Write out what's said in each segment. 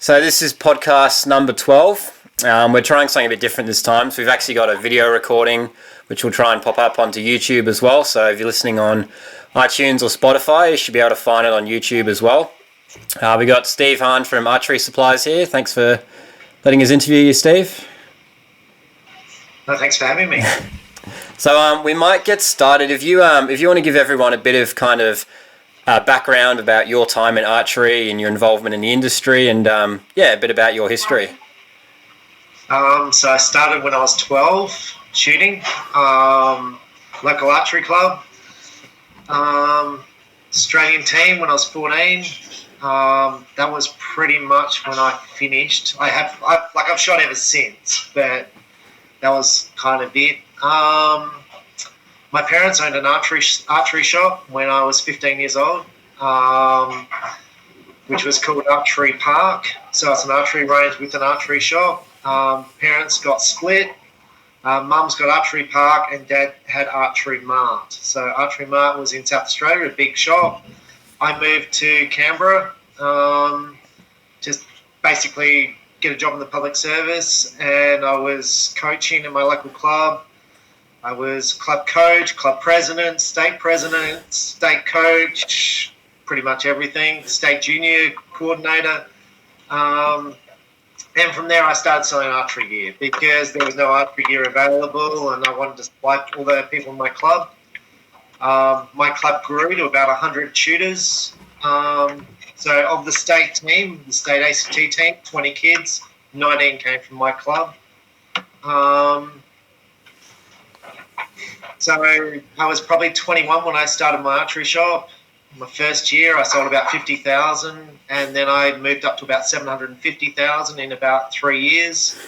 So this is podcast number 12. We're trying something a bit different this time. So we've actually got a video recording, which we'll try and pop up onto YouTube as well. So if you're listening on iTunes or Spotify, you should be able to find it on YouTube as well. We got Steven Hann from Archery Supplies here. Thanks for letting us interview you, Steve. No, thanks for having me. So we might get started. If you want to give everyone a bit of kind of background about your time in archery and your involvement in the industry, and a bit about your history. So I started when I was 12 shooting, local archery club, Australian team when I was 14. That was pretty much when I finished. I've shot ever since, but that was kind of it. My parents owned an archery shop when I was 15 years old, which was called Archery Park. So it's an archery range with an archery shop. Parents got split. Mum's got Archery Park and Dad had Archery Mart. So Archery Mart was in South Australia, a big shop. I moved to Canberra, just basically get a job in the public service, and I was coaching in my local club. I was club coach, club president, state coach, pretty much everything, state junior coordinator. And from there I started selling archery gear because there was no archery gear available, and I wanted to supply all the people in my club. My club grew to about 100 shooters. So of the state team, the state ACT team, 20 kids, 19 came from my club. So I was probably 21 when I started my archery shop. My first year I sold about 50,000, and then I moved up to about 750,000 in about 3 years.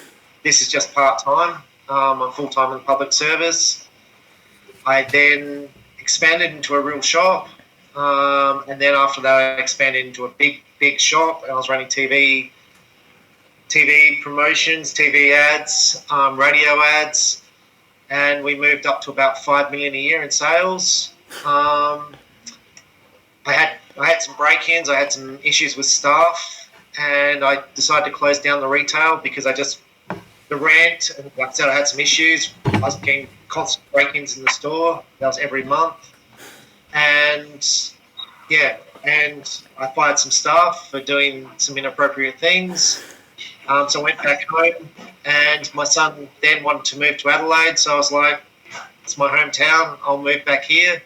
This is just part-time. I'm full-time in the public service. I then expanded into a real shop, and then after that I expanded into a big shop, and I was running TV promotions, TV ads, radio ads, and we moved up to about 5 million a year in sales. I had some break-ins, I had some issues with staff, and I decided to close down the retail because the rent, and like I said, I had some issues. I was getting constant break-ins in the store. That was every month. And I fired some staff for doing some inappropriate things. So I went back home, and my son then wanted to move to Adelaide, so I was like, it's my hometown, I'll move back here.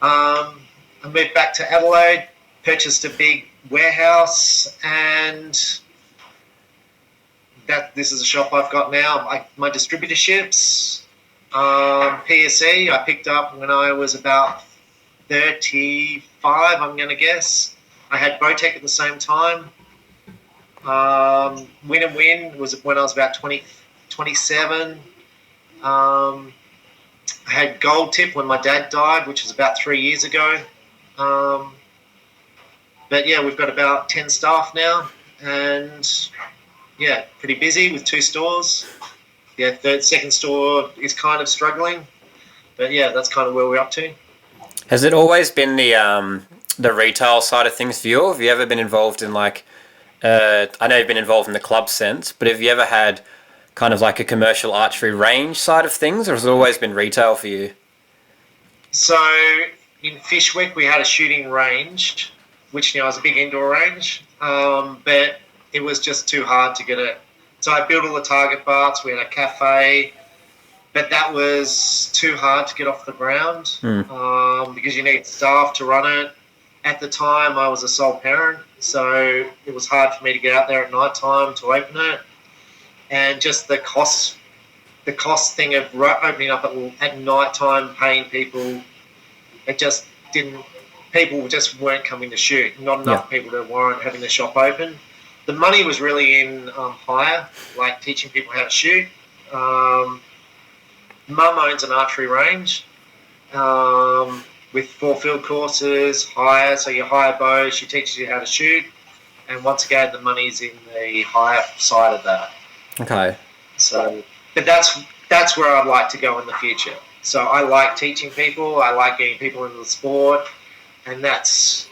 I moved back to Adelaide, purchased a big warehouse, and this is a shop I've got now. My distributorships, PSE, I picked up when I was about 35, I'm going to guess. I had Bowtech at the same time. Win and Win was when I was about 27. I had Gold Tip when my dad died, which was about 3 years ago. But yeah, we've got about 10 staff now, and yeah, pretty busy with 2 stores. Yeah, second store is kind of struggling, but yeah, that's kind of where we're up to. Has it always been the retail side of things for you? Or have you ever been involved in I know you've been involved in the club sense, but have you ever had kind of like a commercial archery range side of things, or has it always been retail for you? So in Fishwick, we had a shooting range, which was a big indoor range, but it was just too hard to get it. So I built all the target butts, we had a cafe, but that was too hard to get off the ground because you need staff to run it. At the time, I was a sole parent, so it was hard for me to get out there at night time to open it. And just the cost thing of opening up at night time, paying people, people just weren't coming to shoot. Not enough people to warrant having the shop open. The money was really in hire, like teaching people how to shoot. Mum owns an archery range with 4 field courses, hire. So you hire bows, she teaches you how to shoot. And once again, the money's in the hire side of that. Okay. So, but that's where I'd like to go in the future. So I like teaching people. I like getting people into the sport, and that's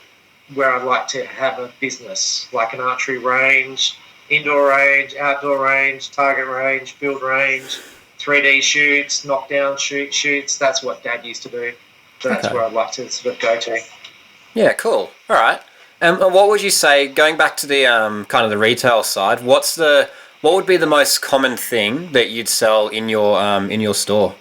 where I'd like to have a business, like an archery range, indoor range, outdoor range, target range, field range, 3D shoots, knockdown shoots. That's what Dad used to do. So that's where I'd like to sort of go to. Yeah, cool. All right. And what would you say, going back to the kind of the retail side, what would be the most common thing that you'd sell in your store?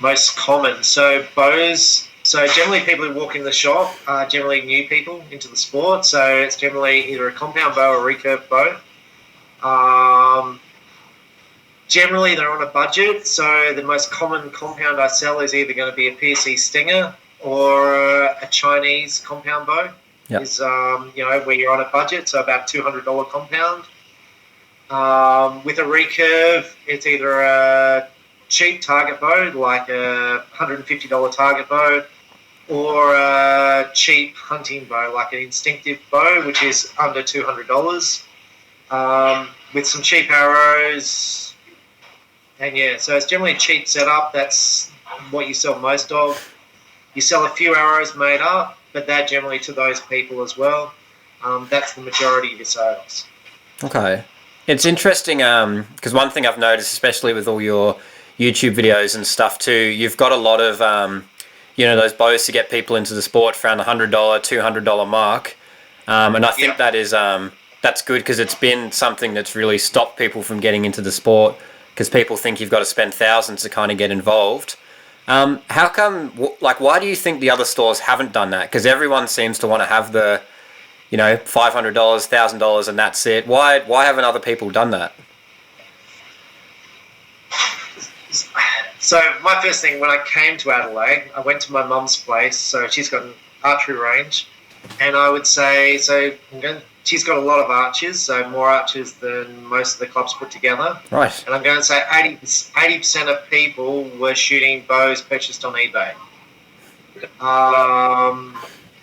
Most common. So bows. So generally people who walk in the shop are generally new people into the sport. So it's generally either a compound bow or a recurve bow. Generally they're on a budget. So the most common compound I sell is either going to be a PSE Stinger or a Chinese compound bow. Yep. Is where you're on a budget, so about $200 compound. With a recurve, it's either a cheap target bow, like a $150 target bow, or a cheap hunting bow, like an instinctive bow, which is under $200, with some cheap arrows. And yeah, so it's generally a cheap setup. That's what you sell most of. You sell a few arrows made up, but they're generally to those people as well. That's the majority of your sales. Okay. It's interesting because one thing I've noticed, especially with all your YouTube videos and stuff too, you've got a lot of, those bows to get people into the sport for around the $100, $200 mark. And I think that is, that's good because it's been something that's really stopped people from getting into the sport because people think you've got to spend thousands to kind of get involved. How come, why do you think the other stores haven't done that? Because everyone seems to want to have the, $500, $1,000 and that's it. Why haven't other people done that? So my first thing, when I came to Adelaide, I went to my mum's place. So she's got an archery range. And I would say, she's got a lot of archers, so more archers than most of the clubs put together. Right. And I'm going to say 80% of people were shooting bows purchased on eBay.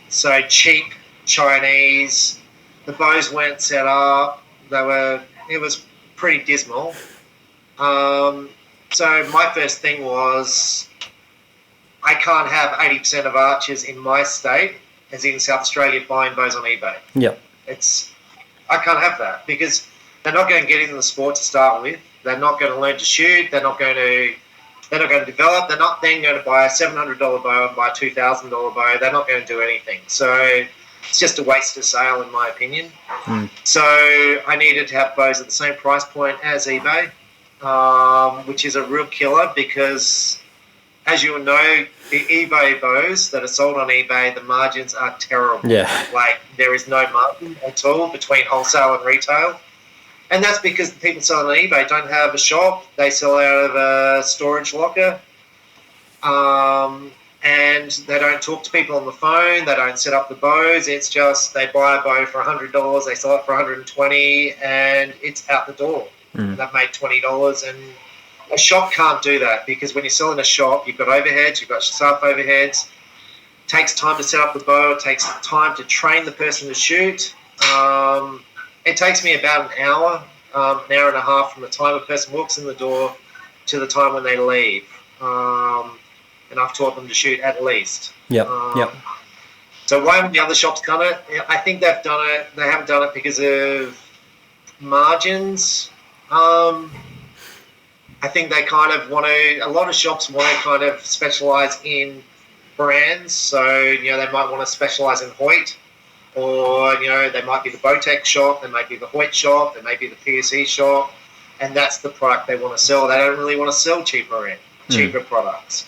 So cheap Chinese. The bows weren't set up. It was pretty dismal. So my first thing was, I can't have 80% of archers in my state, as in South Australia, buying bows on eBay. Yep. I can't have that because they're not going to get into the sport to start with. They're not going to learn to shoot. They're not going to develop. They're not then going to buy a $700 bow and buy a $2,000 bow. They're not going to do anything. So it's just a waste of sale, in my opinion. So I needed to have bows at the same price point as eBay, which is a real killer because, as you know, the eBay bows that are sold on eBay, the margins are terrible. Yeah. There is no margin at all between wholesale and retail. And that's because the people selling on eBay don't have a shop. They sell out of a storage locker. And they don't talk to people on the phone. They don't set up the bows. It's just they buy a bow for $100, they sell it for $120, and it's out the door. They've made $20, and a shop can't do that because when you sell in a shop, you've got overheads, you've got staff overheads. It takes time to set up the bow. It takes time to train the person to shoot. It takes me about an hour and a half from the time a person walks in the door to the time when they leave. And I've taught them to shoot at least. Yep. So why haven't the other shops done it? I think they've done it. They haven't done it because of margins. I think they kind of want to, a lot of shops want to kind of specialise in brands. So, they might want to specialise in Hoyt, or, they might be the Bowtech shop, they might be the Hoyt shop, they may be the PSE shop, and that's the product they want to sell. They don't really want to sell cheaper products.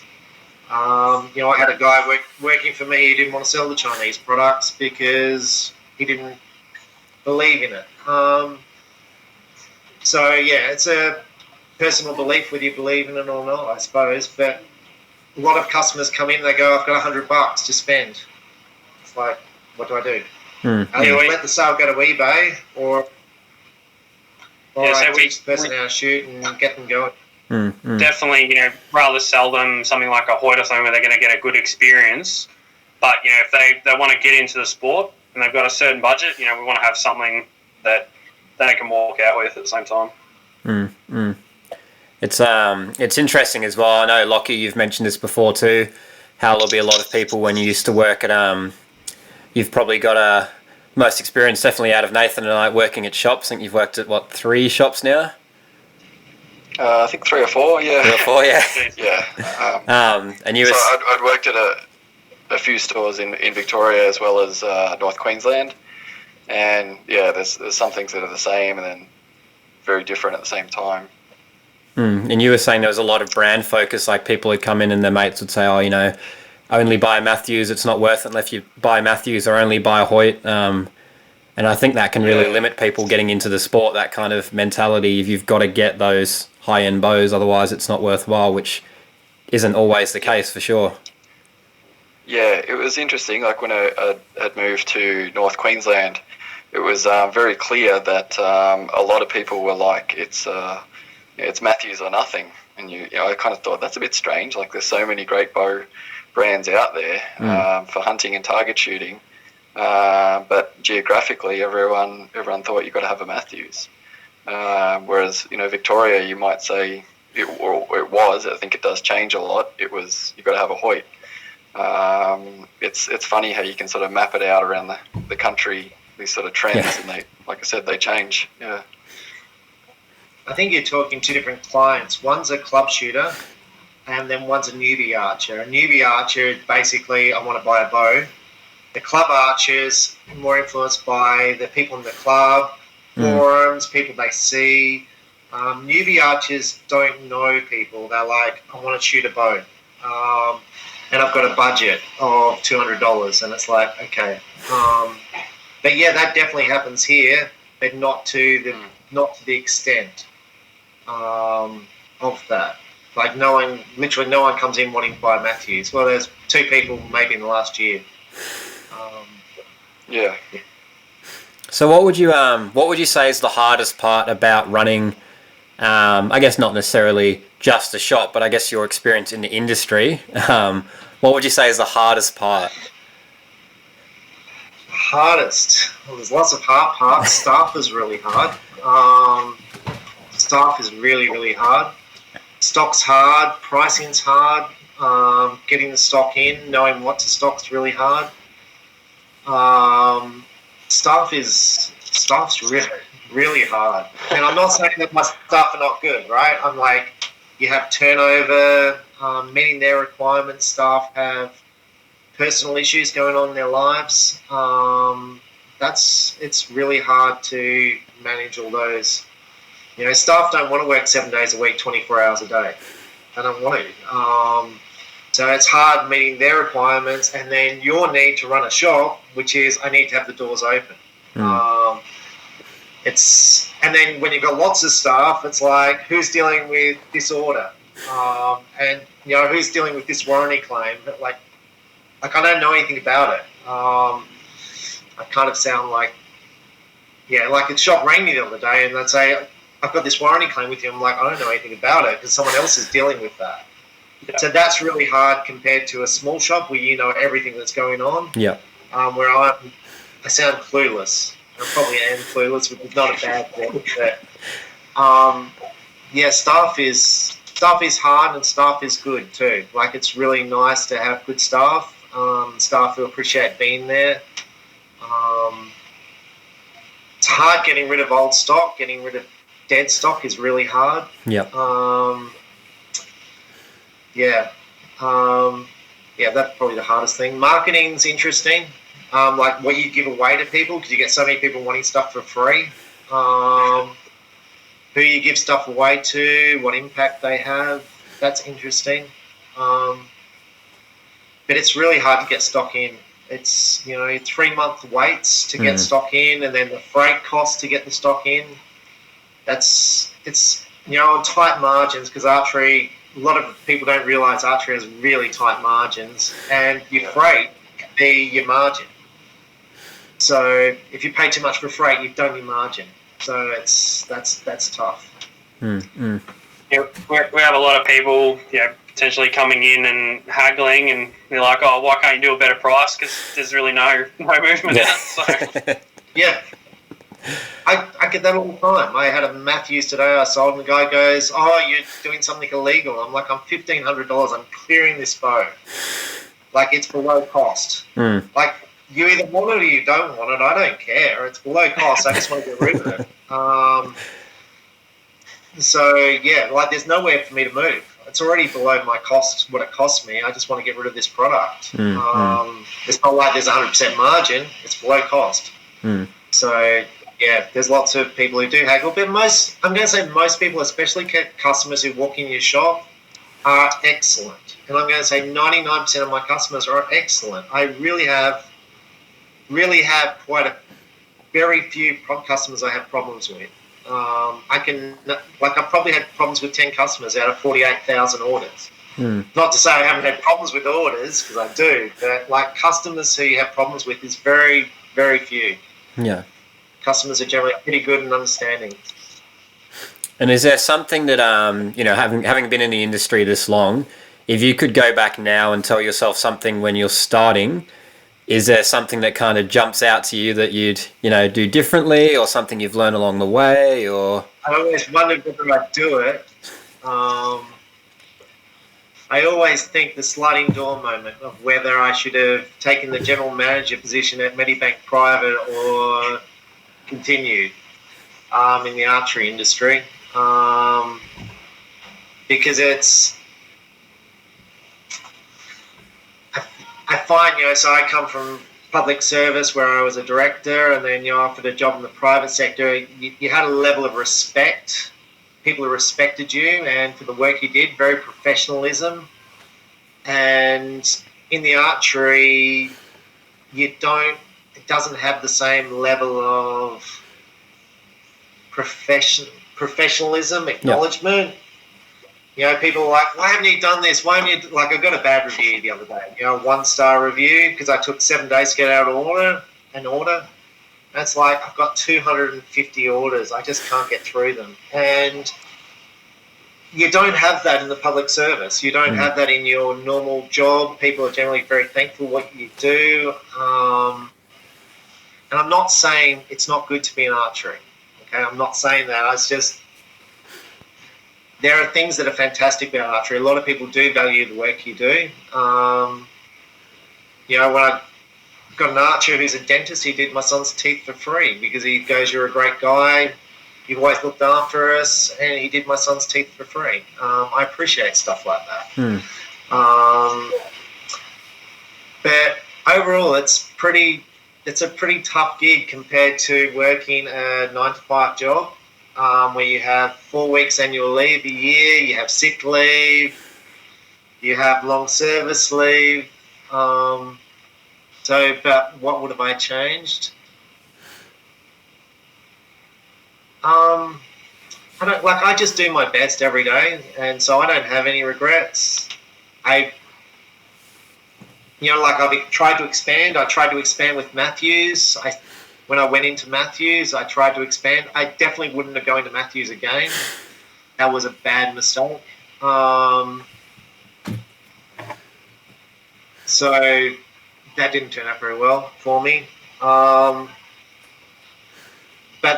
I had a guy working for me who didn't want to sell the Chinese products because he didn't believe in it. So, yeah, it's a personal belief whether you believe in it or not, I suppose. But a lot of customers come in, they go, I've got $100 to spend. It's like, what do I do? Let the sale go to eBay, or I teach the person how to shoot and get them going. Definitely, rather sell them something like a Hoyt or something where they're going to get a good experience. But, if they want to get into the sport and they've got a certain budget, we want to have something that they can walk out with at the same time. It's interesting as well. I know, Lachie, you've mentioned this before too, how there'll be a lot of people when you used to work at you've probably got most experience definitely out of Nathan and I working at shops. I think you've worked at, 3 shops now? I think 3 or 4, yeah. 3 or 4, yeah. Yeah. And you so were... I'd worked at a few stores in Victoria as well as North Queensland. And, yeah, there's some things that are the same and then very different at the same time. And you were saying there was a lot of brand focus, like people would come in and their mates would say, oh, you know, only buy Matthews, it's not worth it unless you buy Matthews, or only buy Hoyt. And I think that can really limit people getting into the sport, that kind of mentality. If you've got to get those high-end bows, otherwise it's not worthwhile, which isn't always the case for sure. Yeah, it was interesting. Like when I had moved to North Queensland, it was very clear that a lot of people were like, it's Matthews or nothing. And I kind of thought that's a bit strange. Like there's so many great bow brands out there for hunting and target shooting, but geographically, everyone thought you got to have a Matthews. Whereas Victoria, you might say it was. I think it does change a lot. It was you got to have a Hoyt. It's funny how you can sort of map it out around the country. These sort of trends, and they, like I said, they change. Yeah. I think you're talking 2 different clients. One's a club shooter, and then one's a newbie archer. A newbie archer, basically, I want to buy a bow. The club archers more influenced by the people in the club, forums, people they see. Newbie archers don't know people. They're like, I want to shoot a bow, and I've got a budget of $200, and it's like, okay. But yeah, that definitely happens here, but not to the extent of that. Like literally no one comes in wanting to buy Matthews. Well, there's 2 people maybe in the last year. Yeah. So what would you say is the hardest part about running? I guess not necessarily just a shop, but I guess your experience in the industry. What would you say is the hardest part? Hardest. Well, there's lots of hard parts. Staff is really hard. Staff is really, really hard. Stock's hard. Pricing's hard. Getting the stock in, knowing what to stock's really hard. Staff's really, really hard. And I'm not saying that my staff are not good, right? I'm like, you have turnover, meeting their requirements. Staff have personal issues going on in their lives. It's really hard to manage all those. Staff don't want to work 7 days a week, 24 hours a day. They don't want to. So it's hard meeting their requirements, and then your need to run a shop, which is I need to have the doors open. And then when you've got lots of staff, it's like who's dealing with this order, and who's dealing with this warranty claim. But like I don't know anything about it. I kind of sound like like a shop rang me the other day, and they'd say I've got this warranty claim with you. I'm like, I don't know anything about it because someone else is dealing with that. Yeah. So that's really hard compared to a small shop where you know everything that's going on. Yeah. Where I sound clueless. I probably am clueless, which is not a bad thing. But staff is hard and staff is good too. Like it's really nice to have good staff. Staff who appreciate being there. It's hard getting rid of old stock. Getting rid of dead stock is really hard. Yeah. That's probably the hardest thing. Marketing's interesting. Like what you give away to people, because you get so many people wanting stuff for free. Who you give stuff away to, what impact they have. That's interesting. But it's really hard to get stock in. It's 3-month waits to get stock in, and then the freight costs to get the stock in. It's on tight margins, because archery, a lot of people don't realise archery has really tight margins, and your freight can be your margin. So if you pay too much for freight, you've done your margin. So that's tough. Yeah, we have a lot of people, potentially coming in and haggling, and they're like, "Oh, why can't you do a better price?" Because there's really no movement in it. So. Yeah. I get that all the time. I had a Matthews today. I sold, and the guy goes, "Oh, you're doing something illegal." I'm like, "I'm $1,500. I'm clearing this bow. Like it's below cost. Like you either want it or you don't want it. I don't care. It's below cost. I just want to get rid of it. So yeah, like there's nowhere for me to move. It's already below my cost, what it costs me. I just want to get rid of this product. It's not like there's 100% margin. It's below cost. So yeah, there's lots of people who do haggle, but I'm going to say most people, especially customers who walk in your shop, are excellent. And I'm going to say 99% of my customers are excellent. I really have quite a very few customers I have problems with. I've probably had problems with 10 customers out of 48,000 orders. Not to say I haven't had problems with orders, because I do, but like customers who you have problems with is very, very few. Yeah. Customers are generally pretty good and understanding. And is there something that, having been in the industry this long, if you could go back now and tell yourself something when you're starting, is there something that kind of jumps out to you that you'd, do differently, or something you've learned along the way, or? I always wondered whether I'd do it. I always think the sliding door moment of whether I should have taken the general manager position at Medibank Private or continued in the archery industry. Because I find, so I come from public service where I was a director, and then you're offered a job in the private sector. You had a level of respect. People who respected you and for the work you did, very professionalism. And in the archery, it doesn't have the same level of professionalism, acknowledgement. People are like, why haven't you done this? Why haven't you, like, I got a bad review the other day, 1-star review, because I took 7 days to get out an order. That's like, I've got 250 orders. I just can't get through them. And you don't have that in the public service. You don't have that in your normal job. People are generally very thankful for what you do. And I'm not saying it's not good to be an archery. Okay, I'm not saying that. It's just, there are things that are fantastic about archery. A lot of people do value the work you do. When I got an archer who's a dentist, he did my son's teeth for free because he goes, you're a great guy, you've always looked after us, and he did my son's teeth for free. I appreciate stuff like that. But overall, it's a pretty tough gig compared to working a 9-to-5 job, where you have 4 weeks annual leave a year, you have sick leave, you have long service leave. But what would have I changed? I just do my best every day, and so I don't have any regrets. I've tried to expand. I tried to expand with Matthews. When I went into Matthews, I tried to expand. I definitely wouldn't have gone to Matthews again. That was a bad mistake. So that didn't turn out very well for me. But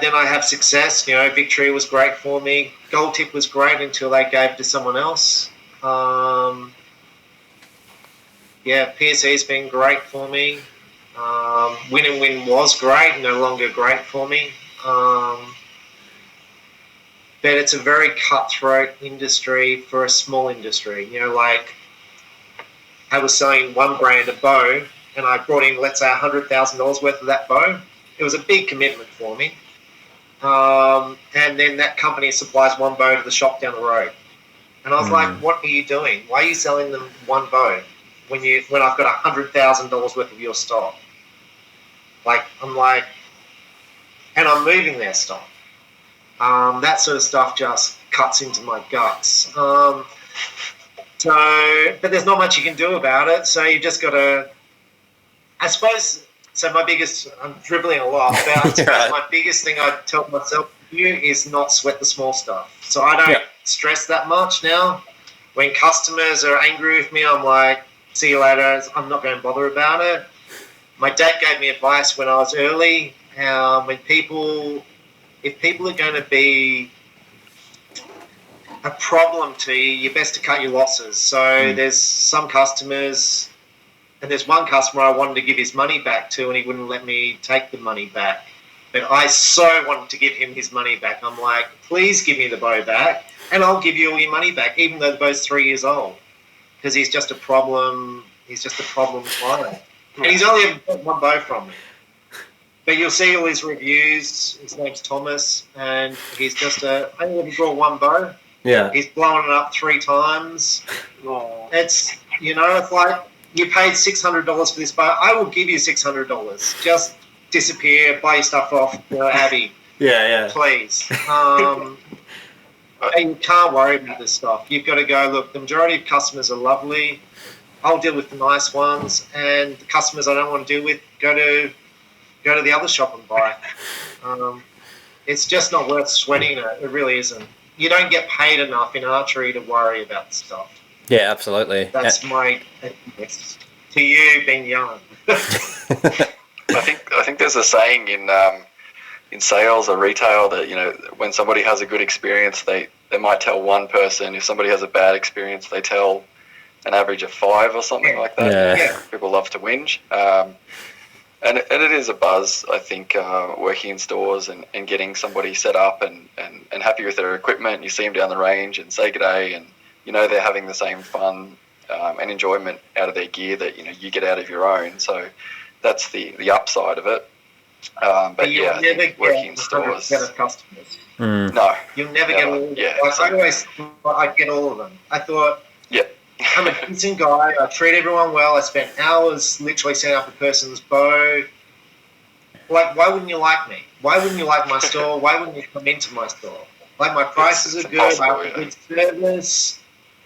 then I have success. Victory was great for me. Gold Tip was great until they gave it to someone else. PSE's been great for me. Win and Win was great, no longer great for me. But it's a very cutthroat industry for a small industry. I was selling one brand a bow, and I brought in, let's say, $100,000 worth of that bow. It was a big commitment for me. And then that company supplies one bow to the shop down the road. And I was like, what are you doing? Why are you selling them one bow when I've got $100,000 worth of your stock? And I'm moving their stock. That sort of stuff just cuts into my guts. But there's not much you can do about it. So you just got to, I suppose. So I'm dribbling a lot, but my biggest thing I tell myself to do is not sweat the small stuff. So I don't stress that much now. When customers are angry with me, I'm like, see you later. I'm not going to bother about it. My dad gave me advice when I was early. If people are going to be a problem to you, you're best to cut your losses. So there's some customers And there's one customer I wanted to give his money back to, and he wouldn't let me take the money back. But I so wanted to give him his money back. I'm like, please give me the bow back, and I'll give you all your money back, even though the bow's 3 years old, because he's just a problem. He's just a problem client, and he's only ever bought one bow from me. But you'll see all his reviews. His name's Thomas, and he's just only ever brought one bow. Yeah. He's blown it up 3 times. It's, it's like, you paid $600 for this bow. I will give you $600. Just disappear, buy your stuff off, Abby. Yeah. Please. You can't worry about this stuff. You've got to go, look, the majority of customers are lovely. I'll deal with the nice ones, and the customers I don't want to deal with, go to the other shop and buy. It's just not worth sweating it. It really isn't. You don't get paid enough in archery to worry about the stuff. Yeah, absolutely. That's my advice to you, being young. I think there's a saying in sales or retail that when somebody has a good experience, they might tell one person. If somebody has a bad experience, they tell an average of 5 or something like that. Yeah. People love to whinge. And it is a buzz, I think, working in stores and getting somebody set up and happy with their equipment. You see them down the range and say g'day, and they're having the same fun and enjoyment out of their gear that you get out of your own. So that's the upside of it. But yeah, I think working in stores. Of customers. No, You'll never get all of them. Yeah, I always thought I'd get all of them. I thought, yeah. I'm a decent guy. I treat everyone well. I spent hours literally setting up a person's bow. Like, why wouldn't you like me? Why wouldn't you like my store? Why wouldn't you come into my store? Like, my prices are good. I have a good service.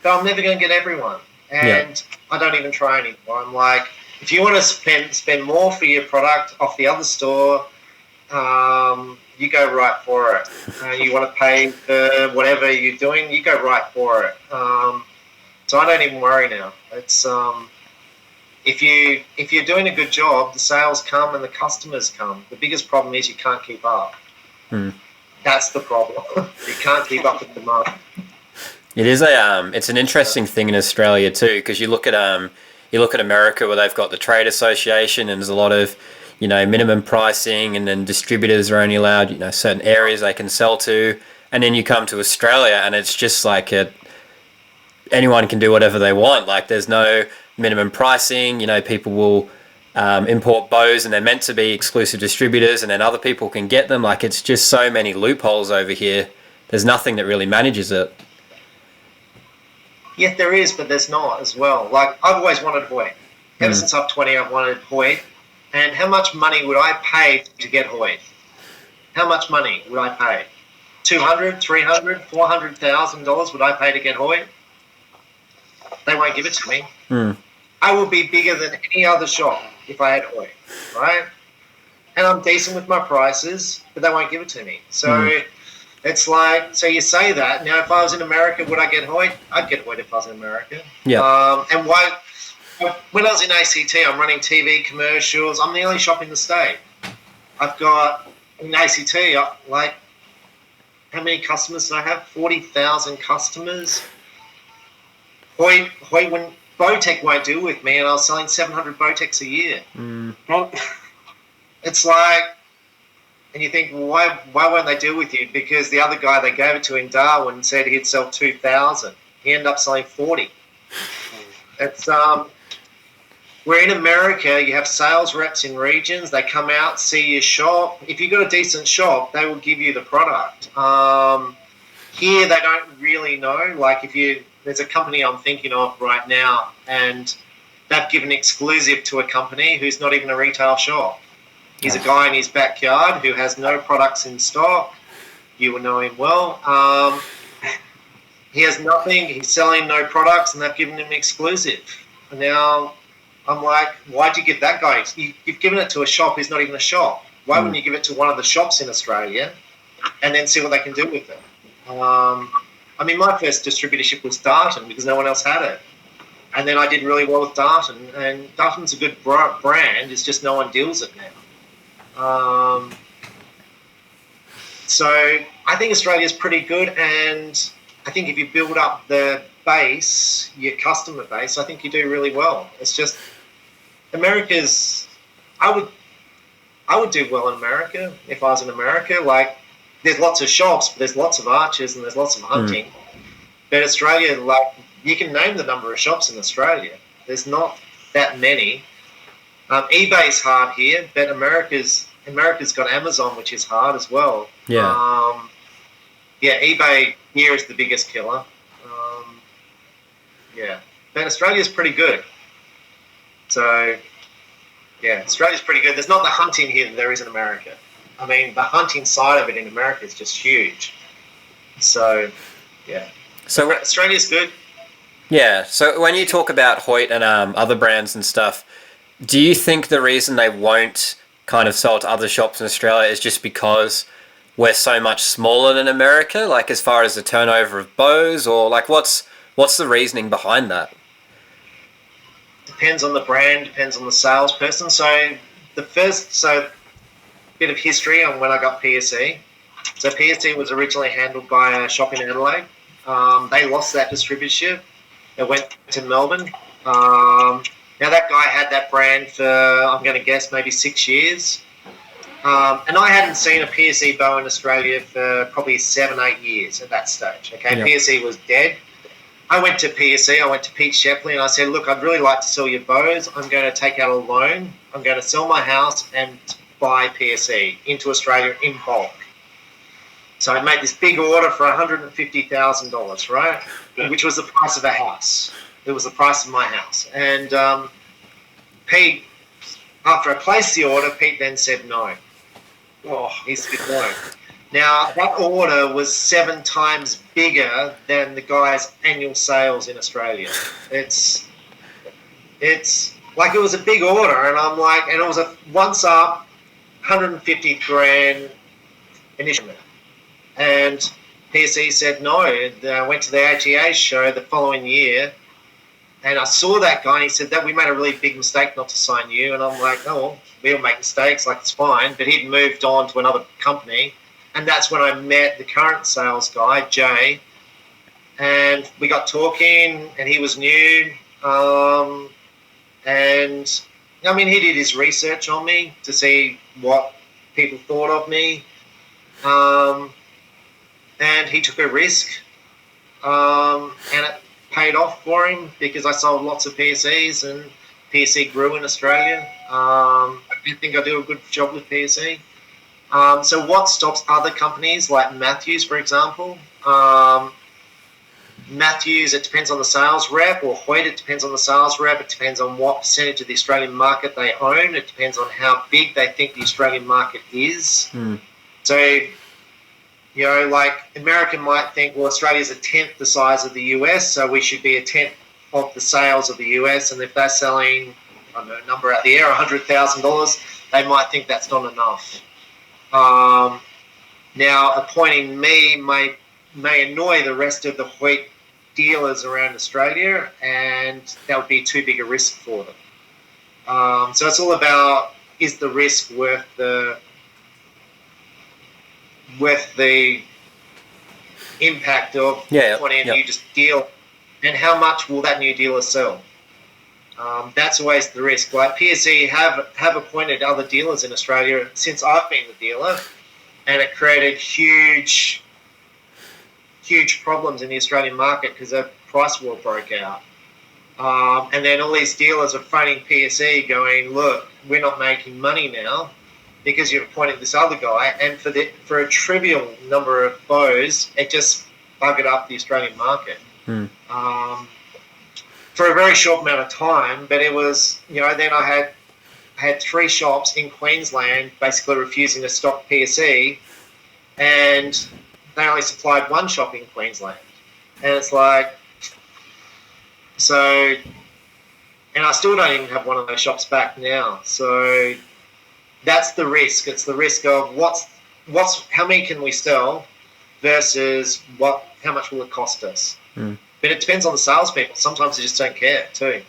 But I'm never going to get everyone. And I don't even try anymore. I'm like, if you want to spend more for your product off the other store, you go right for it. You want to pay for whatever you're doing, you go right for it. So I don't even worry now. It's if you're doing a good job, the sales come and the customers come. The biggest problem is you can't keep up. That's the problem. You can't keep up with demand. It is it's an interesting thing in Australia too, because you look at America, where they've got the trade association and there's a lot of minimum pricing, and then distributors are only allowed certain areas they can sell to, and then you come to Australia and it's just like anyone can do whatever they want. Like, there's no minimum pricing. People will import bows and they're meant to be exclusive distributors, and then other people can get them. Like, it's just so many loopholes over here. There's nothing that really manages it. Yeah, there is, but there's not as well. Like, I've always wanted Hoyt. Ever since I'm 20, I've wanted Hoyt. And how much money would I pay to get Hoyt? How much money would I pay? $200,000, $300,000, $400,000 would I pay to get Hoyt? They won't give it to me. I will be bigger than any other shop if I had Hoyt, right? And I'm decent with my prices, but they won't give it to me. So it's like, so you say that. Now, if I was in America, would I get Hoyt? I'd get Hoyt if I was in America. Yeah. And why? When I was in ACT, I'm running TV commercials. I'm the only shop in the state. I've got, in ACT, like, how many customers do I have? 40,000 customers. Hoyt when Bowtech won't deal with me, and I was selling 700 Bowtechs a year. It's like, and you think, well, why won't they deal with you? Because the other guy they gave it to in Darwin said he'd sell 2,000. He ended up selling 40. It's where in America you have sales reps in regions. They come out, see your shop. If you've got a decent shop, they will give you the product. Here they don't really know. Like, there's a company I'm thinking of right now, and they've given exclusive to a company who's not even a retail shop. He's a guy in his backyard who has no products in stock. You will know him well. He has nothing. He's selling no products, and they've given him exclusive. And now I'm like, why'd you give that guy? You've given it to a shop who's not even a shop. Why wouldn't you give it to one of the shops in Australia and then see what they can do with it? I mean, my first distributorship was Darton because no one else had it. And then I did really well with Darton. And Darton's a good brand. It's just no one deals it now. So I think Australia's pretty good. And I think if you build up the base, your customer base, I think you do really well. It's just America's. I would do well in America if I was in America. Like, there's lots of shops, but there's lots of archers and there's lots of hunting. But Australia, like, you can name the number of shops in Australia. There's not that many. eBay's hard here, but America's got Amazon, which is hard as well. Yeah. eBay here is the biggest killer. But Australia's pretty good. So, yeah, Australia's pretty good. There's not the hunting here that there is in America. I mean, the hunting side of it in America is just huge. So, yeah. So Australia's good. Yeah. So when you talk about Hoyt and other brands and stuff, do you think the reason they won't kind of sell to other shops in Australia is just because we're so much smaller than America, like as far as the turnover of bows, or like what's the reasoning behind that? Depends on the brand, depends on the salesperson. So bit of history on when I got PSE. So PSE was originally handled by a shop in Adelaide. They lost that distributorship. It went to Melbourne. Now that guy had that brand for, I'm going to guess, maybe 6 years. And I hadn't seen a PSE bow in Australia for probably 7-8 years at that stage. Okay, yeah. PSE was dead. I went to PSE, I went to Pete Shepley, and I said, look, I'd really like to sell your bows. I'm going to take out a loan. I'm going to sell my house and buy PSE into Australia in bulk. So I made this big order for $150,000, right? Which was the price of a house. It was the price of my house. And Pete, after I placed the order, Pete then said no. Oh, he said no. Now, that order was 7 times bigger than the guy's annual sales in Australia. It's like, it was a big order, and I'm like, and it was a once up, 150 grand initially. And PSE said no. And I went to the AGA show the following year, and I saw that guy, and he said that we made a really big mistake not to sign you. And I'm like, oh, well, we all make mistakes, like, it's fine. But he'd moved on to another company. And that's when I met the current sales guy, Jay, and we got talking, and he was new. And, I mean, he did his research on me to see what people thought of me. And he took a risk, and it paid off for him because I sold lots of PSEs, and PSE grew in Australia. I think I do a good job with PSE. So what stops other companies like Matthews, for example? Matthews, it depends on the sales rep, or Hoyt, it depends on the sales rep. It depends on what percentage of the Australian market they own. It depends on how big they think the Australian market is. So, you know, like American might think, well, Australia's a tenth the size of the US, so we should be a tenth of the sales of the US. And if they're selling, I don't know, a number out the air, $100,000, they might think that's not enough. Now, appointing me may annoy the rest of the Hoyt dealers around Australia, and that would be too big a risk for them. So it's all about, is the risk worth the impact of appointing a new deal, and how much will that new dealer sell? That's always the risk. Like PSE have appointed other dealers in Australia since I've been the dealer, and it created huge problems in the Australian market because a price war broke out. And then all these dealers are phoning PSE going, look, we're not making money now because you've appointed this other guy, and for a trivial number of bows, it just buggered up the Australian market. For a very short amount of time, but it was, you know, then I had 3 shops in Queensland basically refusing to stock PSE, and they only supplied 1 shop in Queensland. And it's like, so, and I still don't even have one of those shops back now. So that's the risk. It's the risk of how many can we sell versus how much will it cost us? But it depends on the salespeople. Sometimes they just don't care too.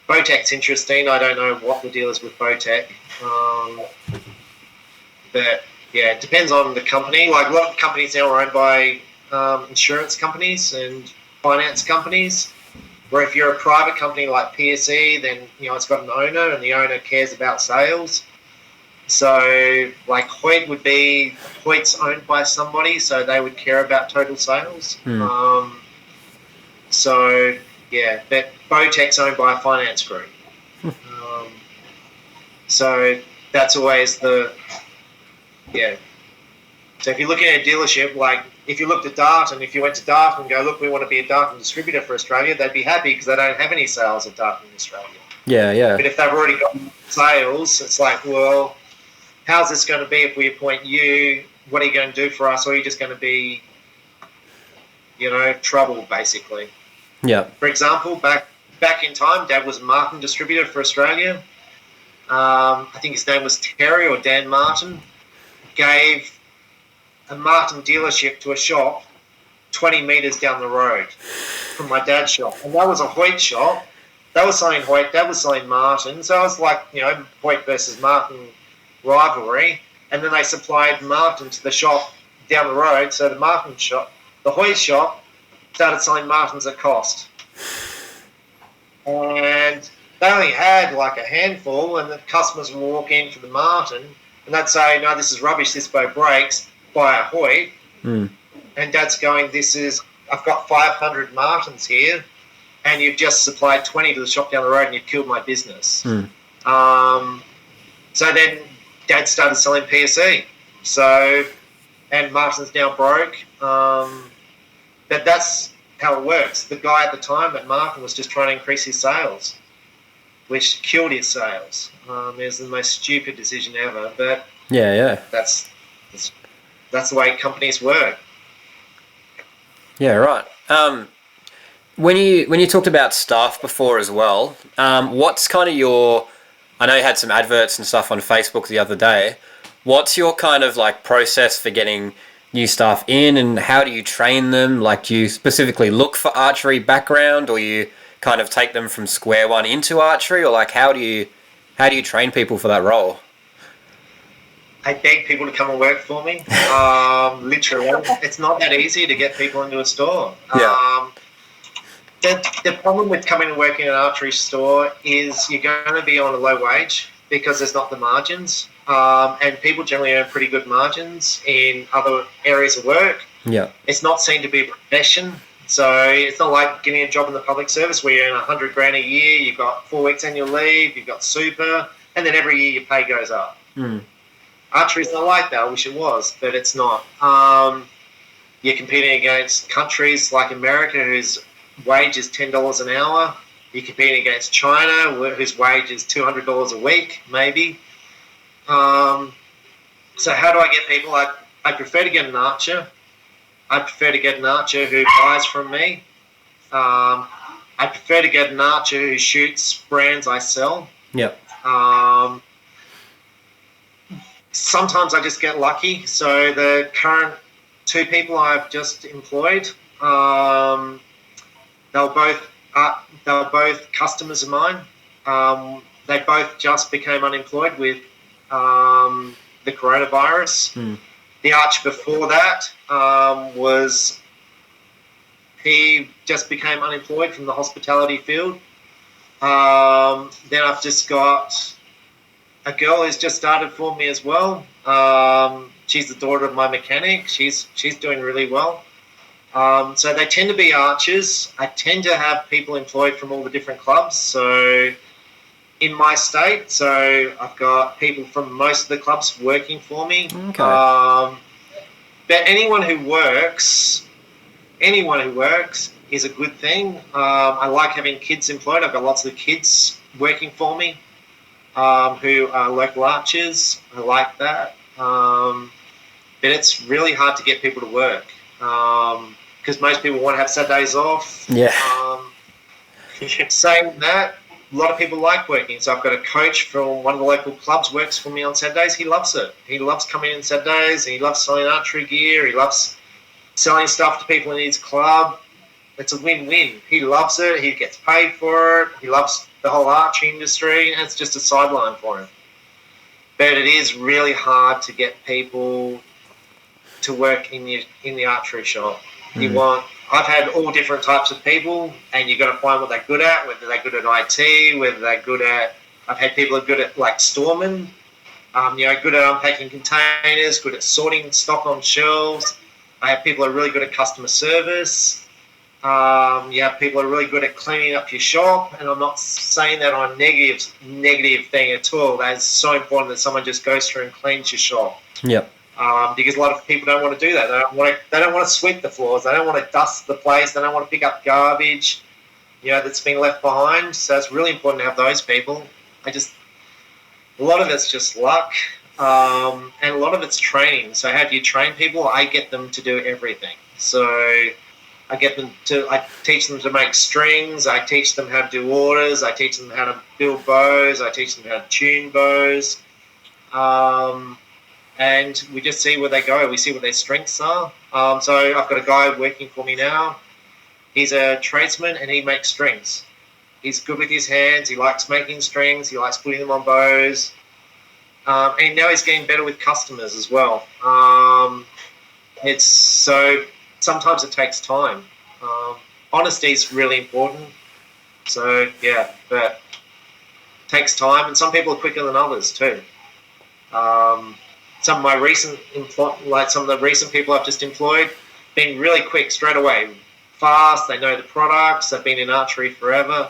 Bowtech's interesting. I don't know what the deal is with Bowtech. But yeah, it depends on the company. Like a lot of companies now are owned by insurance companies and finance companies. Where if you're a private company like PSE, then, it's got an owner and the owner cares about sales. So, like Hoyt's owned by somebody, so they would care about total sales. So, yeah, but Bowtech's owned by a finance group. So that's always So if you're looking at a dealership, like if you looked at Darton, if you went to Darton and go, look, we want to be a Darton distributor for Australia, they'd be happy because they don't have any sales at Darton in Australia. Yeah, yeah. But if they've already got sales, it's like, well, how's this going to be if we appoint you? What are you going to do for us? Or are you just going to be, trouble, basically? Yeah. For example, back in time, Dad was a Martin distributor for Australia. I think his name was Terry or Dan Martin. Gave a Martin dealership to a shop 20 metres down the road from my dad's shop. And that was a Hoyt shop. They were selling Hoyt, Dad was selling Martin. So it was like, Hoyt versus Martin rivalry. And then they supplied Martin to the shop down the road. So the Hoyt shop started selling Martins at cost. And they only had like a handful, and the customers would walk in for the Martin, and they'd say, no, this is rubbish, this boat breaks, buy a Hoyt. And Dad's going, I've got 500 Martins here, and you've just supplied 20 to the shop down the road, and you've killed my business. So then Dad started selling PSE. And Martin's now broke. But that's how it works. The guy at the time at Martin was just trying to increase his sales, which killed his sales. It was the most stupid decision ever, but that's the way companies work. Yeah, right. When you talked about staff before as well, what's kind of I know you had some adverts and stuff on Facebook the other day. What's your kind of like process for getting new staff in, and how do you train them? Like, do you specifically look for archery background, or you kind of take them from square one into archery, or like how do you train people for that role? I beg people to come and work for me. Literally, it's not that easy to get people into a store. The problem with coming and working in an archery store is you're going to be on a low wage because there's not the margins. And people generally earn pretty good margins in other areas of work. Yeah, it's not seen to be a profession, so it's not like getting a job in the public service where you earn $100,000 a year. You've got 4 weeks annual leave, you've got super, and then every year your pay goes up. Archery's not like that. I wish it was, but it's not. You're competing against countries like America, whose wage is $10 an hour. You're competing against China, whose wage is $200 a week, maybe. So how do I get people? I prefer to get an archer. I prefer to get an archer who buys from me. I prefer to get an archer who shoots brands I sell. Yep. Sometimes I just get lucky. So the current 2 people I've just employed, they were both customers of mine. They both just became unemployed with the coronavirus. The archer before that he just became unemployed from the hospitality field. Then I've just got a girl who's just started for me as well. She's the daughter of my mechanic. She's doing really well. So they tend to be archers. I tend to have people employed from all the different clubs. So in my state, so I've got people from most of the clubs working for me. Okay. But anyone who works is a good thing. I like having kids employed. I've got lots of kids working for me who are local archers. I like that. But it's really hard to get people to work because most people want to have Saturdays off. Yeah. Saying that, a lot of people like working. So I've got a coach from one of the local clubs works for me on Saturdays. He loves it. He loves coming in Saturdays. And he loves selling archery gear. He loves selling stuff to people in his club. It's a win-win. He loves it. He gets paid for it. He loves the whole archery industry. And it's just a sideline for him. But it is really hard to get people to work in the archery shop. You want I've had all different types of people, and you've got to find what they're good at, whether they're good at IT, whether they're good at... I've had people who are good at, like, storemen, good at unpacking containers, good at sorting stock on shelves. I have people who are really good at customer service. You have people who are really good at cleaning up your shop, and I'm not saying that on a negative thing at all. That's so important that someone just goes through and cleans your shop. Yep. Because a lot of people don't want to do that. They don't want to sweep the floors. They don't want to dust the place. They don't want to pick up garbage, that's been left behind. So it's really important to have those people. A lot of it's just luck, and a lot of it's training. So how do you train people? I get them to do everything. So I teach them to make strings. I teach them how to do orders. I teach them how to build bows. I teach them how to tune bows. And we just see where they go. We see what their strengths are. So I've got a guy working for me now. He's a tradesman and he makes strings. He's good with his hands. He likes making strings. He likes putting them on bows. And now he's getting better with customers as well. So sometimes it takes time. Honesty is really important. So, yeah, but it takes time. And some people are quicker than others too. Some of the recent people I've just employed, been really quick straight away, fast. They know the products. They've been in archery forever.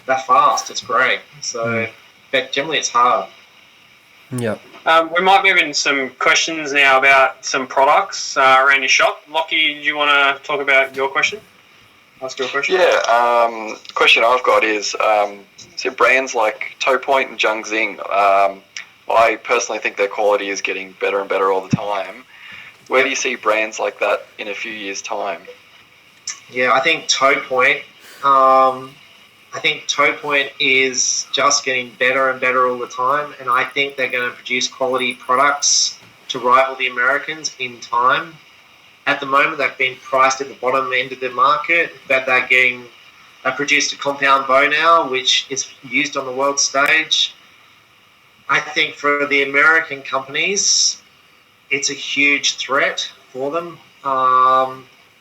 They're fast. It's great. So, but generally, it's hard. Yeah. We might move into some questions now about some products around your shop. Lachie, do you want to talk about your question? Ask your question. Yeah. Question I've got is, so brands like Toe Point and Zhangxing. I personally think their quality is getting better and better all the time. Where do you see brands like that in a few years' time? Yeah, I think Toe Point is just getting better and better all the time, and I think they're going to produce quality products to rival the Americans in time. At the moment, they've been priced at the bottom end of the market, but they produced a compound bow now, which is used on the world stage. I think for the American companies, it's a huge threat for them.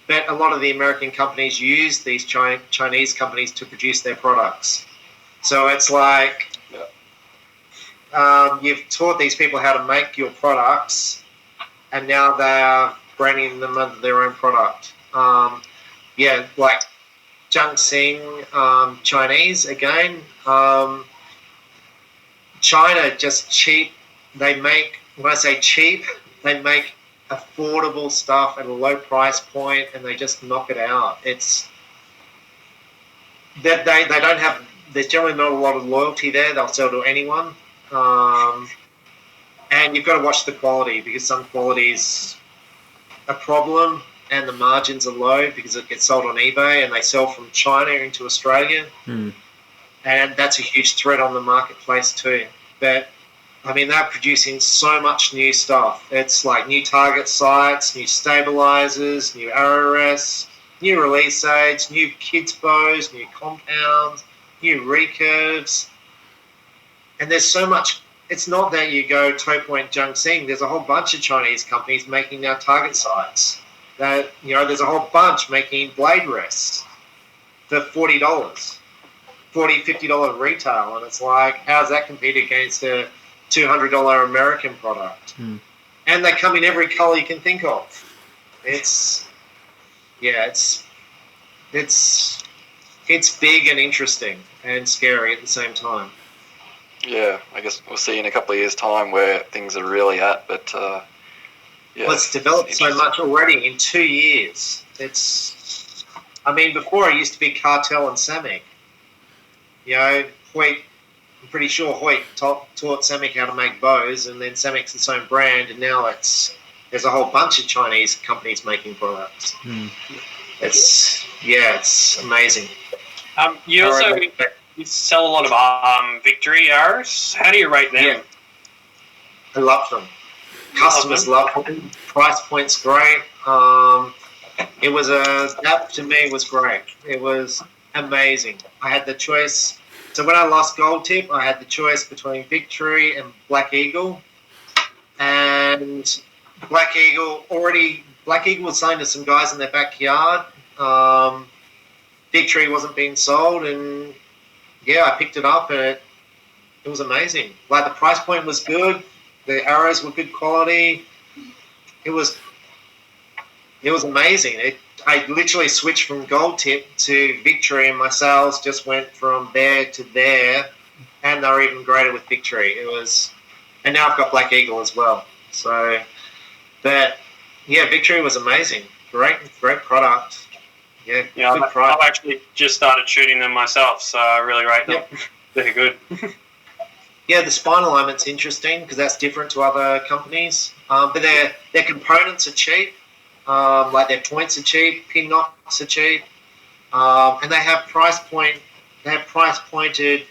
But a lot of the American companies use these Chinese companies to produce their products. So it's like you've taught these people how to make your products, and now they're branding them under their own product. Like Zhangxing, Chinese again. China just cheap. When I say cheap, they make affordable stuff at a low price point, and they just knock it out. It's that they don't have. There's generally not a lot of loyalty there. They'll sell to anyone, and you've got to watch the quality, because some quality's a problem and the margins are low because it gets sold on eBay and they sell from China into Australia. And that's a huge threat on the marketplace too. But I mean, they're producing so much new stuff. It's like new target sights, new stabilizers, new arrow rests, new release aids, new kids bows, new compounds, new recurves. And there's so much. It's not that you go Toe Point, Zhangxing. There's a whole bunch of Chinese companies making now target sights. There's a whole bunch making blade rests for $40, $40, $50 retail. And it's like, how's that compete against a $200 American product? And they come in every color you can think of. It's big and interesting and scary at the same time. Yeah, I guess we'll see in a couple of years' time where things are really at. But well, it's developed so much already in 2 years. Before it used to be Cartel and Samick. Hoyt, I'm pretty sure Hoyt taught Samick how to make bows, and then Samick's its own brand, and now there's a whole bunch of Chinese companies making products. It's amazing. You sell a lot of Victory arrows. How do you rate them? Yeah. I love them. Customers love them. Price point's great. That to me was great. It was amazing. I had the choice. So when I lost Gold Tip, I had the choice between Victory and Black Eagle. And Black Eagle was selling to some guys in their backyard. Victory wasn't being sold, and yeah, I picked it up, and it was amazing. Like, the price point was good, the arrows were good quality. It was amazing. I literally switched from gold tip to Victory, and my sales just went from there to there, and they were even greater with Victory. And now I've got Black Eagle as well. So, but yeah, Victory was amazing. Great product. Yeah, good price. I've actually just started shooting them myself, so I really rate them. Yep. They're good. Yeah, the spine alignment's interesting because that's different to other companies. But their components are cheap. Like, their points are cheap, pin knocks are cheap, and they have price pointed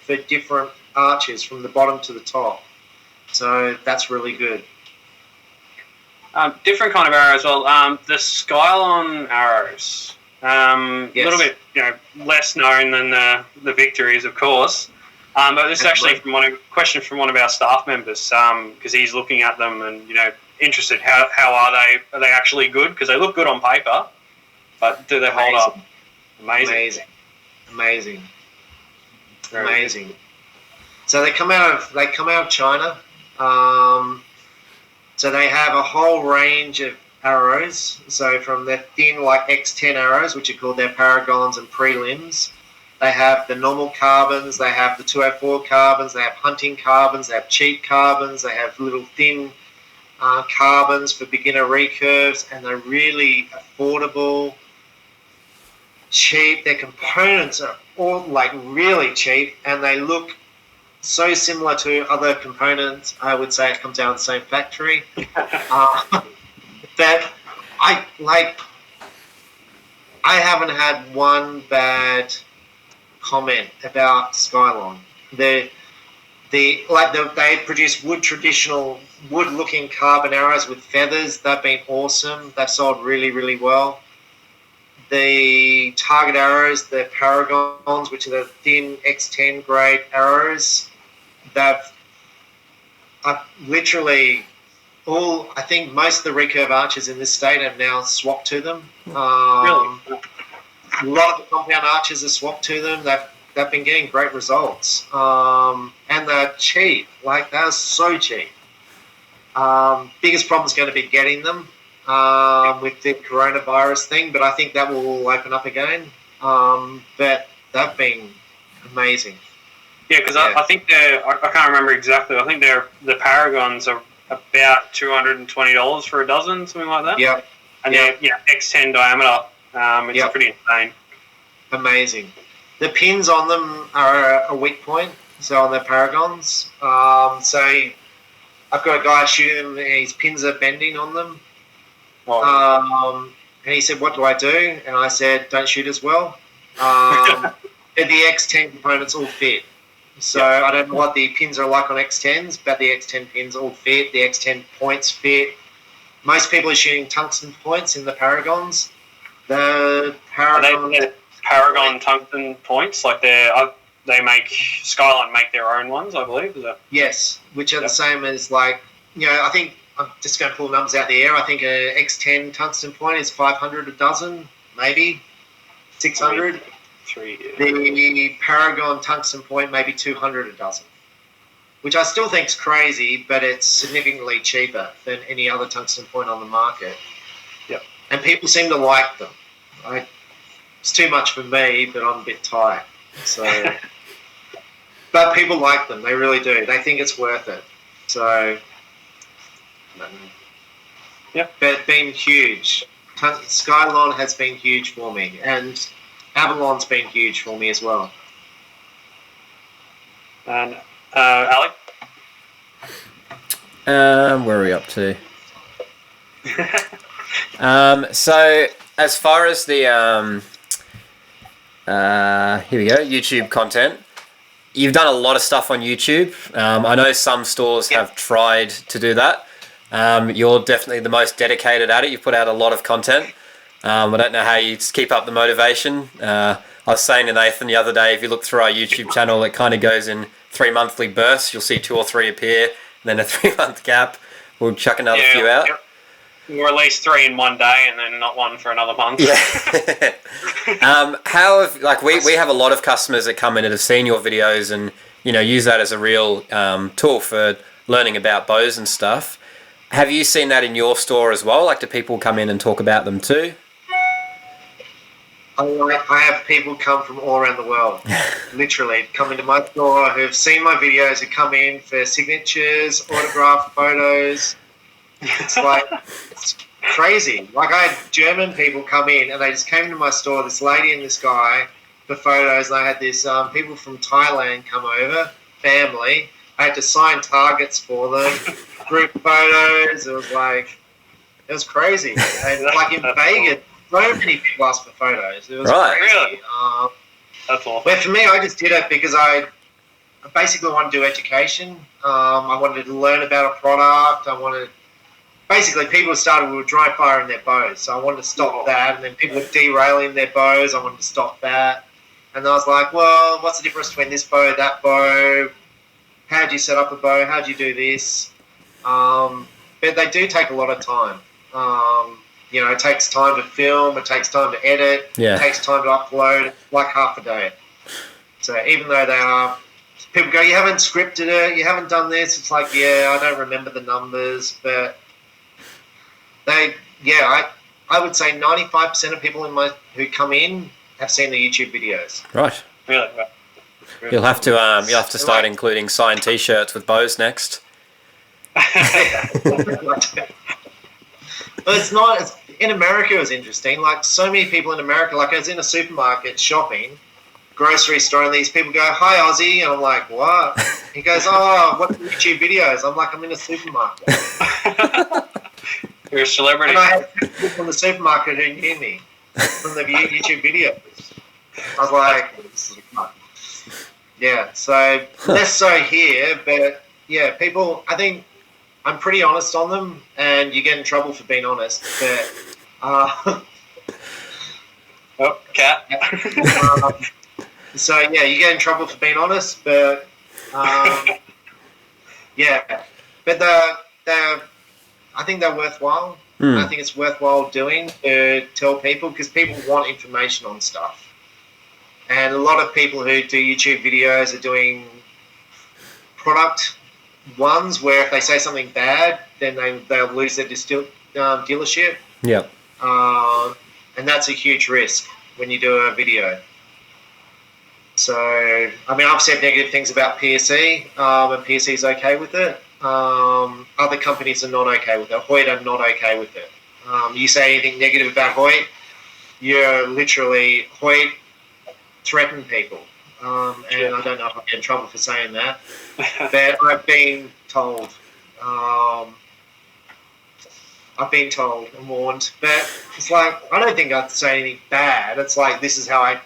for different arches from the bottom to the top. So that's really good. Different kind of arrow as well. The Skylon arrows. A little bit, less known than the Victories, of course. But this is actually a question from one of our staff members, because he's looking at them and interested. How are they? Are they actually good? Because they look good on paper, but do they hold up? Amazing. So they come out of China. So they have a whole range of arrows. So from the thin, like, X10 arrows, which are called their paragons and prelims. They have the normal carbons. They have the 204 carbons. They have hunting carbons. They have cheap carbons. They have little thin carbons for beginner recurves, and they're really affordable, cheap. Their components are all, like, really cheap, and they look so similar to other components. I would say it comes out of the same factory. That I haven't had one bad comment about Skylon. They produce traditional wood-looking carbon arrows with feathers. They've been awesome. They've sold really, really well. The target arrows, the paragons, which are the thin X10 grade arrows, I think most of the recurve archers in this state have now swapped to them. Really? A lot of the compound archers have swapped to them. They've been getting great results. And they're cheap. Like, they're so cheap. Biggest problem is going to be getting them with the coronavirus thing, but I think that will open up again. But they've been amazing. Yeah, because I think I can't remember exactly. I think the paragons are about $220 for a dozen, something like that. Yep. And they're X10 diameter. It's pretty insane. Amazing. The pins on them are a weak point, so on the paragons. So I've got a guy shooting them, and his pins are bending on them. Wow. And he said, "What do I do?" And I said, "Don't shoot as well." And the X10 components all fit. So I don't know what the pins are like on X10s, but the X10 pins all fit. The X10 points fit. Most people are shooting tungsten points in the paragons. The Paragon tungsten points, like they make Skylon make their own ones, I believe. Is that? Yes, which are the same as, like, I think I'm just going to pull numbers out the air. I think a X10 tungsten point is 500 a dozen, maybe 600. The Paragon tungsten point maybe 200 a dozen, which I still think is crazy, but it's significantly cheaper than any other tungsten point on the market. Yep. And people seem to like them. It's too much for me, but I'm a bit tight. So, but people like them. They really do. They think it's worth it. So, yeah. But it's been huge. Skylon has been huge for me, and Avalon's been huge for me as well. And Alec? Where are we up to? So as far as the here we go, YouTube content. You've done a lot of stuff on YouTube. I know some stores have tried to do that. You're definitely the most dedicated at it. You've put out a lot of content. I don't know how you keep up the motivation. I was saying to Nathan the other day, if you look through our YouTube channel, it kind of goes in 3 monthly bursts. You'll see 2 or 3 appear, and then a 3 month gap. We'll chuck another few out. Or at least 3 in one day, and then not one for another month. Yeah. How have, like, we have a lot of customers that come in and have seen your videos and, you know, use that as a real tool for learning about bows and stuff. Have you seen that in your store as well? Like, do people come in and talk about them too? I have people come from all around the world, literally, come into my store who've seen my videos, who come in for signatures, autograph photos. It's like, it's crazy. Like, I had German people come in and they just came into my store, this lady and this guy, for photos. And I had this people from Thailand come over, family. I had to sign targets for them, group photos. It was crazy. And like in Vegas, so many people asked for photos. It was crazy. Really? That's awesome. But for me, I just did it because I basically wanted to do education. I wanted to learn about a product. Basically, people started with dry fire in their bows, so I wanted to stop that. And then people were derailing their bows. I wanted to stop that. And I was like, well, what's the difference between this bow, that bow? How do you set up a bow? How do you do this? But they do take a lot of time. You know, it takes time to film, it takes time to edit, it takes time to upload, like half a day. So even though people go, you haven't scripted it, you haven't done this, it's like, yeah, I don't remember the numbers, but I would say 95% of people who come in have seen the YouTube videos. Right. Really? You'll have to start including signed T-shirts with bows next. But it's not. In America, it was interesting. Like, so many people in America, like I was in a supermarket shopping, grocery store, and these people go, "Hi, Aussie," and I'm like, "What?" He goes, "Oh, what YouTube videos?" I'm like, "I'm in a supermarket." You're a celebrity. And I had people from the supermarket who knew me from the YouTube videos. I was like, "This is fun." Yeah, so less so here, but yeah, people. I think I'm pretty honest on them, and you get in trouble for being honest. But cat. So yeah, you get in trouble for being honest, but yeah, but I think they're worthwhile. I think it's worthwhile doing to tell people, because people want information on stuff, and a lot of people who do YouTube videos are doing product ones where if they say something bad, then they'll lose their dealership. Yeah. And that's a huge risk when you do a video. So, I mean, I've said negative things about PSE, and PSE is okay with it. Other companies are not okay with it. Hoyt are not okay with it. You say anything negative about Hoyt, you're literally, Hoyt threaten people. And I don't know if I get in trouble for saying that, but I've been told. I've been told and warned. But it's like, I don't think I'd say anything bad. It's like, this is how I,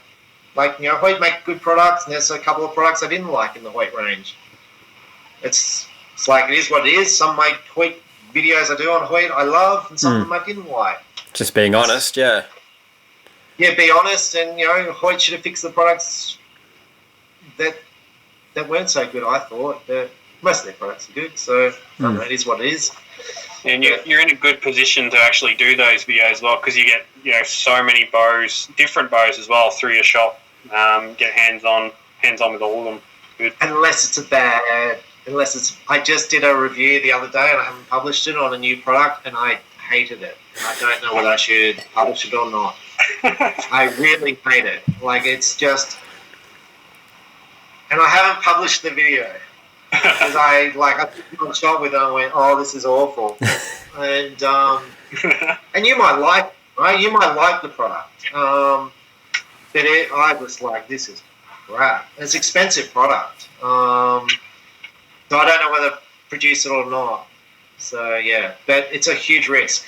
like, you know, Hoyt make good products, and there's a couple of products I didn't like in the Hoyt range. It's like, it is what it is. Some of my Hoyt videos I do on Hoyt I love, and some of them I didn't like. Just being honest, yeah. Yeah, be honest, and, you know, Hoyt should have fixed the products that weren't so good, I thought. Most of their products are good, so I don't know, it is what it is. And you're in a good position to actually do those videos as well, because you get, you know, so many bows, different bows as well, through your shop. Get hands on with all of them. Good. Unless I just did a review the other day and I haven't published it on a new product, and I hated it. I don't know whether I should publish it or not. I really hate it. Like, it's just, and I haven't published the video. Because I took one shot with it and went, "Oh, this is awful," and you might like, right? You might like the product, but I was like, "This is crap." It's an expensive product, so I don't know whether to produce it or not. So yeah, but it's a huge risk.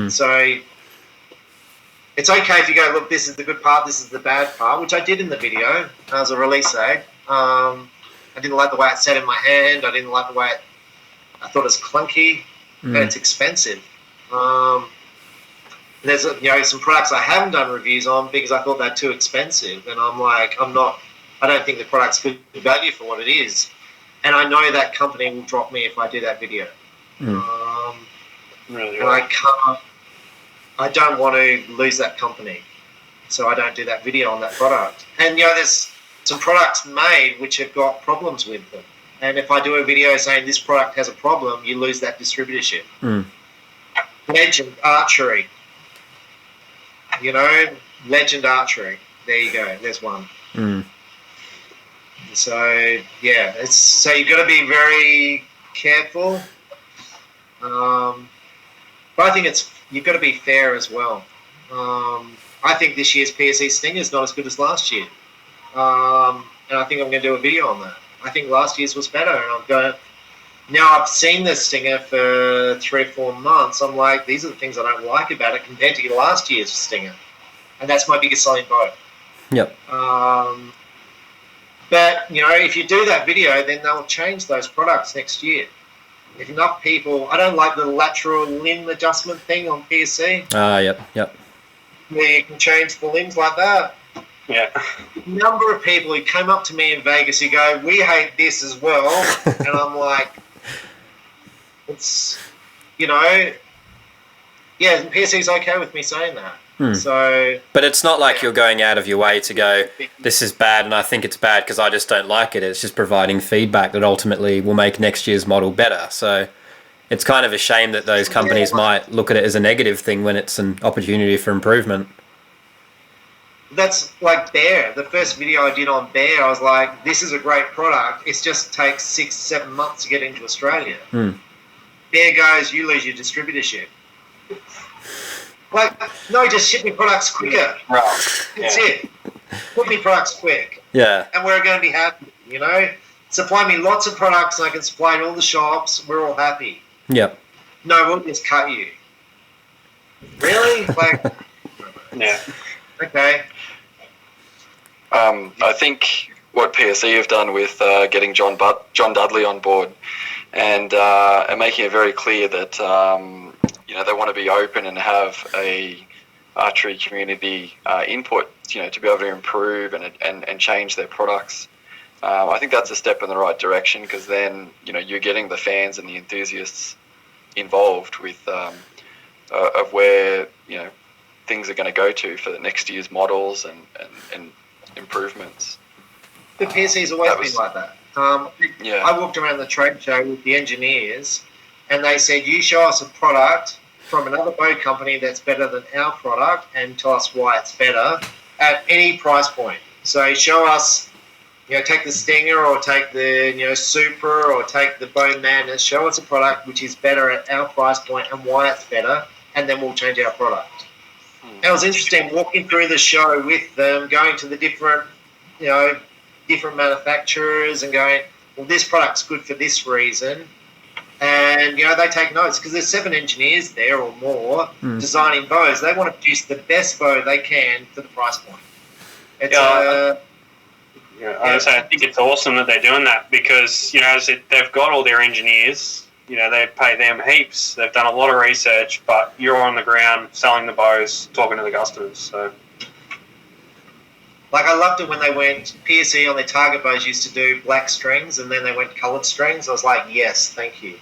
So it's okay if you go, "Look, this is the good part, this is the bad part," which I did in the video as a release aid. I didn't like the way it sat in my hand. I didn't like the way I thought it was clunky, and it's expensive. There's some products I haven't done reviews on because I thought they're too expensive, and I'm like, I don't think the product's good value for what it is, and I know that company will drop me if I do that video. Really, and I don't want to lose that company, so I don't do that video on that product. And there's some products made which have got problems with them, and if I do a video saying this product has a problem, you lose that distributorship. Legend Archery, Legend Archery. There you go. There's one. So so you've got to be very careful. But I think you've got to be fair as well. I think this year's PSE Stinger is not as good as last year, and I think I'm going to do a video on that. I think last year's was better, and now I've seen the Stinger for 3 or 4 months. I'm like, these are the things I don't like about it compared to last year's Stinger, and that's my biggest selling bow. Yep. But if you do that video, then they'll change those products next year. If enough people, I don't like the lateral limb adjustment thing on PSC. Yep. Where you can change the limbs like that. Yeah. Number of people who came up to me in Vegas who go, we hate this as well. And I'm like, it's, PSC's okay with me saying that. So, but it's not like you're going out of your way to go, this is bad and I think it's bad because I just don't like it. It's just providing feedback that ultimately will make next year's model better. So it's kind of a shame that those companies might look at it as a negative thing when it's an opportunity for improvement. That's like Bear. The first video I did on Bear, I was like, this is a great product. It just takes 6-7 months to get into Australia. Bear goes, you lose your distributorship. Like, no, just ship me products quicker. Right. That's it. Put me products quick. Yeah. And we're going to be happy, Supply me lots of products and I can supply to all the shops. We're all happy. Yep. No, we'll just cut you. Really? Like, Yeah. Okay. I think what PSE have done with getting John Dudley on board and making it very clear that they want to be open and have a archery community input, to be able to improve and change their products. I think that's a step in the right direction because then you're getting the fans and the enthusiasts involved with of where things are going to go to for the next year's models and improvements. The PSE's always been like that. I walked around the trade show with the engineers and they said, you show us a product from another bow company that's better than our product and tell us why it's better at any price point. So show us, take the Stinger or take the Super or take the Bone Madness. Show us a product which is better at our price point and why it's better, and then we'll change our product. And it was interesting walking through the show with them, going to the different manufacturers and going, well, this product's good for this reason. And, they take notes because there's 7 engineers there or more designing bows. They want to produce the best bow they can for the price point. It's I think it's awesome that they're doing that because, they've got all their engineers, they pay them heaps. They've done a lot of research, but you're on the ground selling the bows, talking to the customers. So, like, I loved it when they went, PSE on their target bows used to do black strings and then they went coloured strings. I was like, yes, thank you.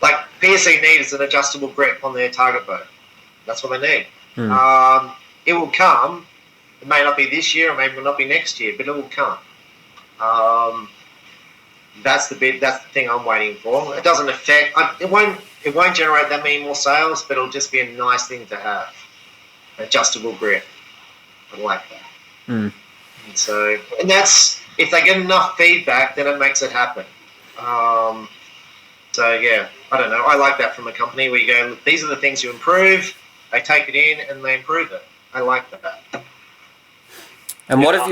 Like, PSE needs an adjustable grip on their target bow. That's what they need. It will come. It may not be this year, or maybe it will not be next year, but it will come. That's the thing I'm waiting for. It doesn't affect. It won't generate that many more sales, but it'll just be a nice thing to have. Adjustable grip. I like that. And that's, if they get enough feedback, then it makes it happen. I don't know. I like that from a company where you go, look, these are the things you improve. They take it in and they improve it. I like that. And what have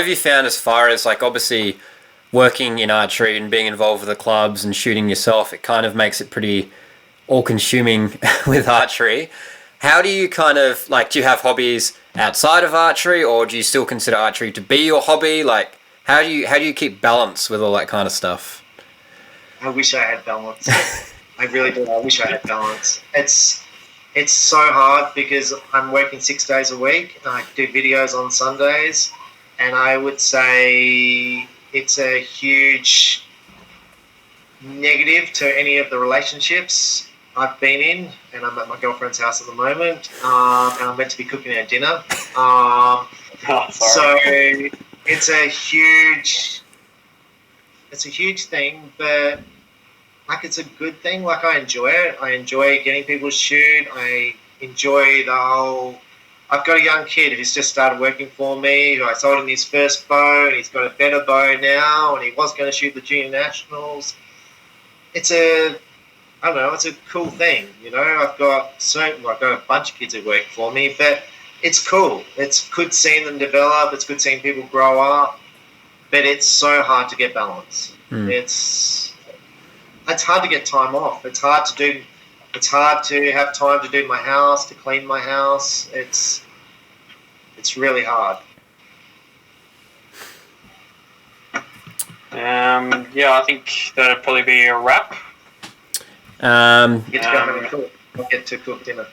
you found as far as, like, obviously working in archery and being involved with the clubs and shooting yourself, it kind of makes it pretty all-consuming with archery. How do you kind of, like, do you have hobbies outside of archery, or do you still consider archery to be your hobby? Like, how do you keep balance with all that kind of stuff? I wish I had balance. I really do. I wish I had balance. It's so hard because I'm working 6 days a week and I do videos on Sundays, and I would say it's a huge negative to any of the relationships. I've been in, and I'm at my girlfriend's house at the moment, and I'm meant to be cooking our dinner. So it's a huge thing, but like it's a good thing. Like I enjoy it. I enjoy getting people to shoot. I enjoy the whole. I've got a young kid who's just started working for me. I sold him his first bow, and he's got a better bow now, and he was going to shoot the junior nationals. It's a cool thing, you know. I've got a bunch of kids who work for me, but it's cool. It's good seeing them develop. It's good seeing people grow up, but it's so hard to get balance. It's hard to get time off. It's hard to have time to do my house, to clean my house. It's really hard. I think that'd probably be a wrap. Get to go home and cook. I'll get to cook dinner.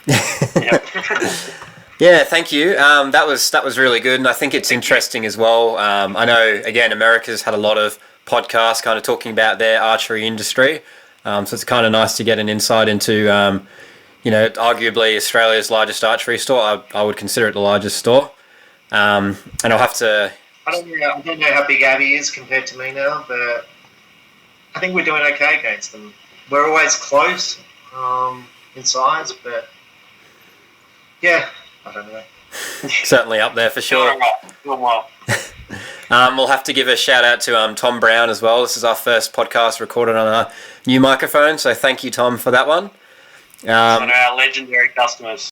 Yeah, thank you. That was really good, and I think it's interesting as well. I know, again, America's had a lot of podcasts kind of talking about their archery industry, so it's kind of nice to get an insight into, arguably Australia's largest archery store. I would consider it the largest store, and I'll have to. I don't know how big Abby is compared to me now, but I think we're doing okay against them. We're always close in size, but yeah, I don't know. Certainly up there for sure. We'll have to give a shout out to Tom Brown as well. This is our first podcast recorded on a new microphone, so thank you, Tom, for that one. One of our legendary customers.